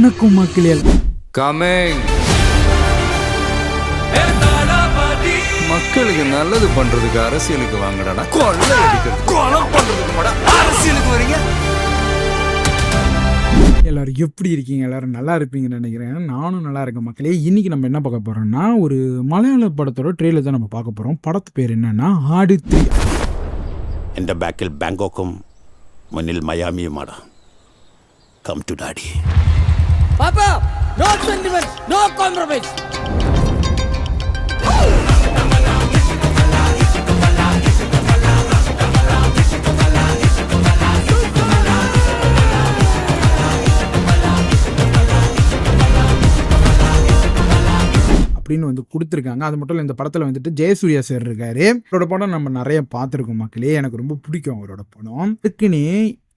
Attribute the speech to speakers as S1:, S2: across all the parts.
S1: வணக்கம் மக்களே.
S2: கமிங். மக்களுக்கு நல்லது பண்றதுக்கு அரசியலுக்கு வாங்கடா, கொள்ளை அடிக்கிறது கொலை பண்றதுக்கு அரசியலுக்கு வரீங்க.
S1: எல்லாரும் எப்படி இருக்கீங்க? எல்லாரும் நல்லா இருப்பீங்கன்னு நினைக்கிறேன். நானும் நல்லா இருக்கேன் மக்களே. இன்னைக்கு நம்ம என்ன பார்க்க போறோம்னா, ஒரு மலையாள படத்தோட ட்ரெய்லர் தான் நம்ம பார்க்க போறோம். படத்து பேர் என்னன்னா ஆடு 3.
S3: എൻ്റെ ബാക്കിൽ ബാങ്കോക്കും മുന്നിൽ മയാമിയുമാണ്. Come to daddy.
S4: Papa, no sentiments, no compromise.
S1: அப்படின்னு வந்து கொடுத்துருக்காங்க. அது மட்டும் இல்லை, இந்த படத்தில் வந்துட்டு ஜெயசூர்யா சார் இருக்காரு. அவரோட படம் நம்ம நிறைய பார்த்துருக்கோம் மக்களே. எனக்கு ரொம்ப பிடிக்கும் அவரோட படம். இதுக்குன்னே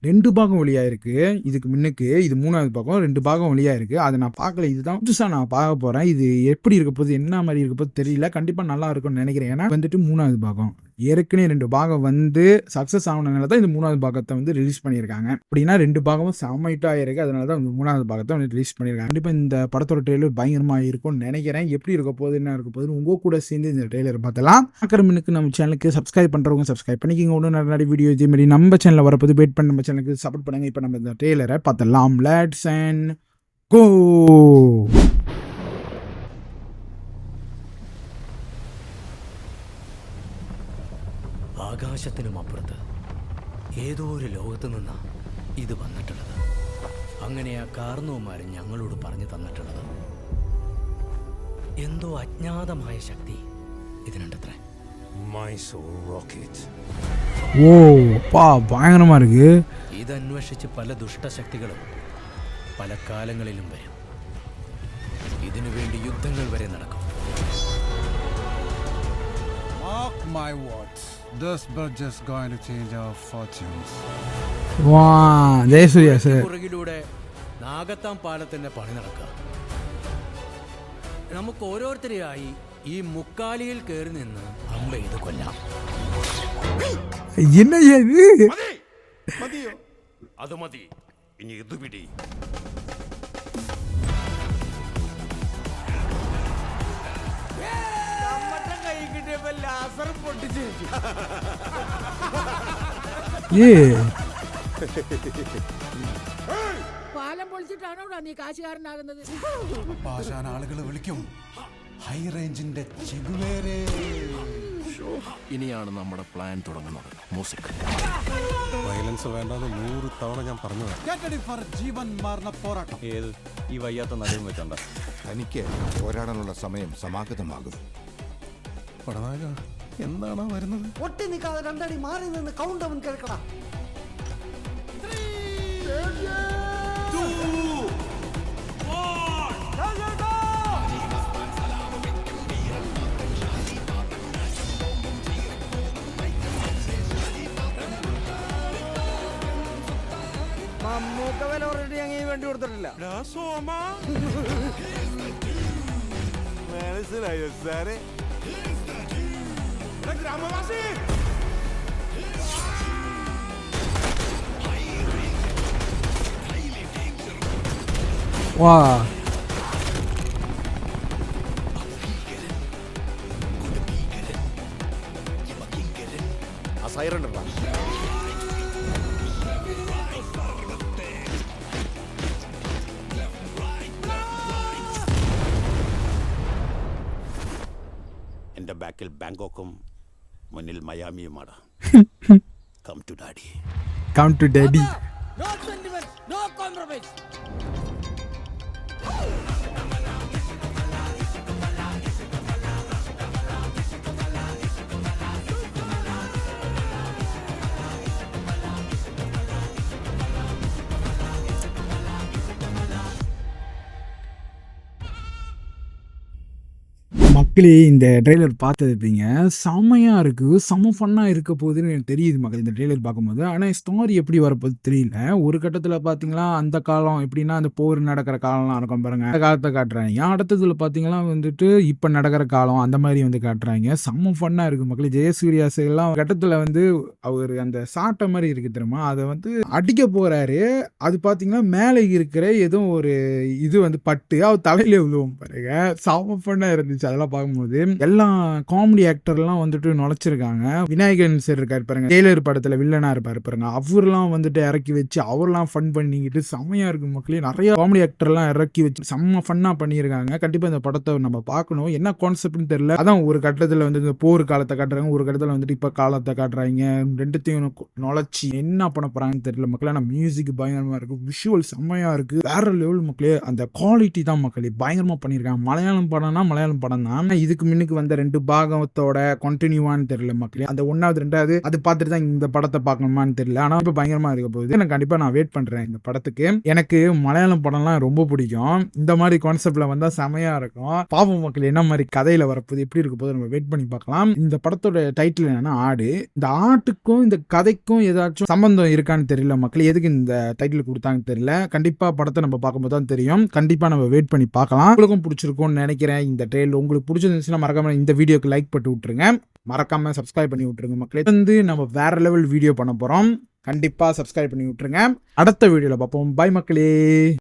S1: 2 பாகம் வெளியாயிருக்கு. இதுக்கு முன்னுக்கு இது 3வது பாகம், 2 பாகம் வெளியாயிருக்கு. அதை நான் பார்க்கல. இதுதான் புதுசாக நான் பார்க்க போகிறேன். இது எப்படி இருக்க போகுது, என்ன மாதிரி இருக்க போது தெரியல. கண்டிப்பாக நல்லா இருக்கும்னு நினைக்கிறேன். ஏன்னா வந்துட்டு 3வது பாகம் ஏற்கனவே 2 பாகம் வந்து சக்ஸஸ் ஆனதுனால தான் இந்த 3வது பாகத்தை வந்து ரிலீஸ் பண்ணியிருக்காங்க. அப்படின்னா 2 பாகமும் செம்மைட்டாக இருக்குது. அதனால தான் இந்த 3வது பாகத்தை வந்து ரிலீஸ் பண்ணியிருக்காங்க. கண்டிப்பாக இந்த படத்தோட ட்ரெய்லர் பயங்கரமாக இருக்கும்னு நினைக்கிறேன். எப்படி இருக்க போகுது, என்ன இருக்க போகுது, உங்கள் கூட சேர்ந்து இந்த ட்ரெய்லர் பார்த்தலாம். ஆக்கிரமினுக்கு நம்ம சேனலுக்கு சப்ஸ்கிரைப் பண்ணுறவங்க சப்ஸ்கிரைப் பண்ணிக்கிங்க. ஒன்று நிறைய வீடியோ இதே மாதிரி நம்ம சேனலில் வரப்போது வெயிட் பண்ணி நம்ம சேனலுக்கு சப்போர்ட் பண்ணுங்க. இப்போ நம்ம இந்த ட்ரெய்லரை பார்த்தலாம். லெட்ஸ் அண்ட் கோ.
S5: ആകാശത്തിനും അപ്പുറത്ത് ഏതോ ഒരു ലോകത്ത് നിന്നാണ് ഇത് വന്നിട്ടുള്ളത്. അങ്ങനെ ആ കാർന്നവന്മാർ ഞങ്ങളോട് പറഞ്ഞു തന്നിട്ടുള്ളത് എന്തോ അജ്ഞാതമായ ശക്തി ഇതിനുണ്ടത്രേ.
S1: ஓ பா பயங்கரமா இருக்கு.
S5: ഇതന്വേഷിച്ച് പല ദുഷ്ടശക്തികളും പല കാലങ്ങളിലും വരും. ഇതിനു വേണ്ടി യുദ്ധങ്ങൾ വരെ നടക്കും.
S6: Mark my words, this bridge is going to change our fortunes.
S1: வா ஜெயசூர்யா சார்.
S5: പുറകിലൂടെ നാഗത്താം പാലത്തിന്റെ പണി നടക്കുക. നമുക്ക് ഓരോരുത്തരെയായി ഈ മുക്കാലിയിൽ കയറി നിന്ന് അമ്പ ഇത് കൊല്ലാം.
S1: என்ன இது?
S3: മതിയോ? അത് മതി. ഇനി ഇത് പിടി.
S4: പാലം പൊളിച്ചിട്ടാണോ നീ കാശുകാരനാകുന്നത്?
S6: പാഷാൻ ആളുകൾ വിളിക്കും ഹൈ റേഞ്ചിന്റെ ചെഗുവേരേ.
S3: ഇനിയാണ് നമ്മുടെ പ്ലാൻ തുടങ്ങുന്നത്. മ്യൂസിക്.
S7: വയലൻസ് വേണ്ടെന്ന് 100 തവണ ഞാൻ പറഞ്ഞതാണ്.
S6: Get ready for ജീവൻ മാറുന്ന പോരാട്ടം.
S7: ഏത് ഈ വയ്യാത്ത നടുവും വെച്ചണ്ട.
S8: തനിക്ക് പോരാടാനുള്ള സമയം സമാഗതമാകും.
S7: പടനായക എന്താണോ വരുന്നത്?
S4: ഒട്ടി നിൽക്കാതെ 2 അടി മാറി നിന്ന് കൗണ്ട് അവൻ കേൾക്കടാ. മമ്മൂക്ക വില ഓൾറെഡി അങ്ങനെ വേണ്ടി കൊടുത്തിട്ടില്ല.
S8: മനസ്സിലായോ സാറേ?
S1: வா
S3: ആ സൈറൺ ഉണ്ടോ? എൻ്റെ ബാക്കിൽ ബാങ്കോക്കും മുന്നിൽ മയാമിയുമാണ്. Come to daddy.
S1: Come to daddy.
S4: No sentiments, no compromise.
S1: மக்களே இந்த ட்ரெய்லர் பார்த்துருப்பீங்க, செம்மையா இருக்கு, செம்ம ஃபன்னா இருக்க போகுதுன்னு எனக்கு தெரியுது மக்கள் இந்த ட்ரெய்லர் பார்க்கும்போது. ஆனால் ஸ்டோரி எப்படி வரப்போகுது தெரியல. ஒரு கட்டத்தில் பார்த்தீங்கன்னா அந்த காலம் எப்படின்னா அந்த போர் நடக்கிற காலம்லாம் இருக்கும் பாருங்க, அந்த காலத்தை காட்டுறாங்க. அடுத்ததுல பார்த்தீங்கன்னா வந்துட்டு இப்போ நடக்கிற காலம் அந்த மாதிரி வந்து காட்டுறாங்க. செம்ம ஃபன்னா இருக்கு மக்களே. ஜெயசூர்யா எல்லாம் கட்டத்தில் வந்து அவர் அந்த சாட்டை மாதிரி இருக்கு தெரியுமா, அதை வந்து அடிக்க போறாரு. அது பார்த்தீங்கன்னா மேலே இருக்கிற ஏதோ ஒரு இது வந்து பட்டு அவர் தலையில விழுவும் பாருங்க. செம்ம ஃபன்னா இருந்துச்சு அதெல்லாம் பார்க்கும்போது. எல்லா காமெடி ஆக்டர்லாம் வந்துட்டு நுழைச்சிருக்காங்க. விநாயகன் சார் இருக்காரு பாருங்க, டெய்லர் படத்துல வில்லனா இருப்பாரு பாருங்க, அவர்லாம் வந்துட்டு இறக்கி வச்சு அவர்லாம் ஃபன் பண்ணிக்கிட்டு செம்மையா இருக்கு மக்களே. நிறைய காமெடி ஆக்டர்லாம் இறக்கி வச்சு செம்ம ஃபன்னா பண்ணியிருக்காங்க. கண்டிப்பா இந்த படத்தை நம்ம பார்க்கணும். என்ன கான்செப்ட்னு தெரியல. அதான் ஒரு கட்டத்துல வந்து இந்த போர் காலத்தை காட்டுறாங்க, ஒரு கட்டத்துல வந்துட்டு இப்ப காலத்தை காட்டுறாங்க. ரெண்டுத்தையும் நுழைச்சி என்ன பண்ண போறாங்கன்னு தெரியல மக்களே. ஆனா மியூசிக் பயங்கரமா இருக்கு, விஷுவல் செம்மையா இருக்கு, வேற லெவல் மக்களே. அந்த குவாலிட்டி தான் மக்களே பயங்கரமா பண்ணியிருக்காங்க. மலையாளம் படம்னா மலையாளம் படம் தான். இதுக்கு முன்னுக்கு வந்த 2 பாகத்தோட கண்டினியூவான்னு தெரியல மக்களே. அந்த 1வது 2வது அது பார்த்துட்டு தான் இந்த படத்தை பார்க்கணுமான்னு தெரியல. ஆனா இப்ப பயங்கரமா இருக்க போகுது. எனக்கு கண்டிப்பா நான் வெயிட் பண்றேன் இந்த படத்துக்கு. எனக்கு மலையாளம் படம்லாம் ரொம்ப பிடிக்கும். இந்த மாதிரி கான்செப்ட்ல வந்தா செமையா இருக்கும். பாவம் மக்கள் என்ன மாதிரி கதையில வரப்போகுது எப்படி இருக்க போது நம்ம வெயிட் பண்ணி பார்க்கலாம். இந்த படத்தோட டைட்டில் என்னன்னா ஆடு. இந்த ஆட்டுக்கும் இந்த கதைக்கும் ஏதாச்சும் சம்பந்தம் இருக்கான்னு தெரியல மக்கள். எதுக்கு இந்த டைட்டில் கொடுத்தாங்கன்னு தெரியல. கண்டிப்பா படத்தை நம்ம பார்க்கும்போது தான் தெரியும். கண்டிப்பா நம்ம வெயிட் பண்ணி பார்க்கலாம். உங்களுக்கும் பிடிச்சிருக்கும்னு நினைக்கிறேன் இந்த ட்ரெயிலர். உங்களுக்கு பிடிச்சிருந்துச்சுன்னா மறக்காம இந்த வீடியோக்கு லைக் போட்டு விட்டுருங்க. மறக்காம சப்ஸ்கிரைப் பண்ணி விட்டுருங்க மக்களே. வந்து நம்ம வேற லெவல் வீடியோ பண்ண போறோம். கண்டிப்பா சப்ஸ்கிரைப் பண்ணி விட்டுருங்க. அடுத்த வீடியோல பார்ப்போம். பை மக்களே.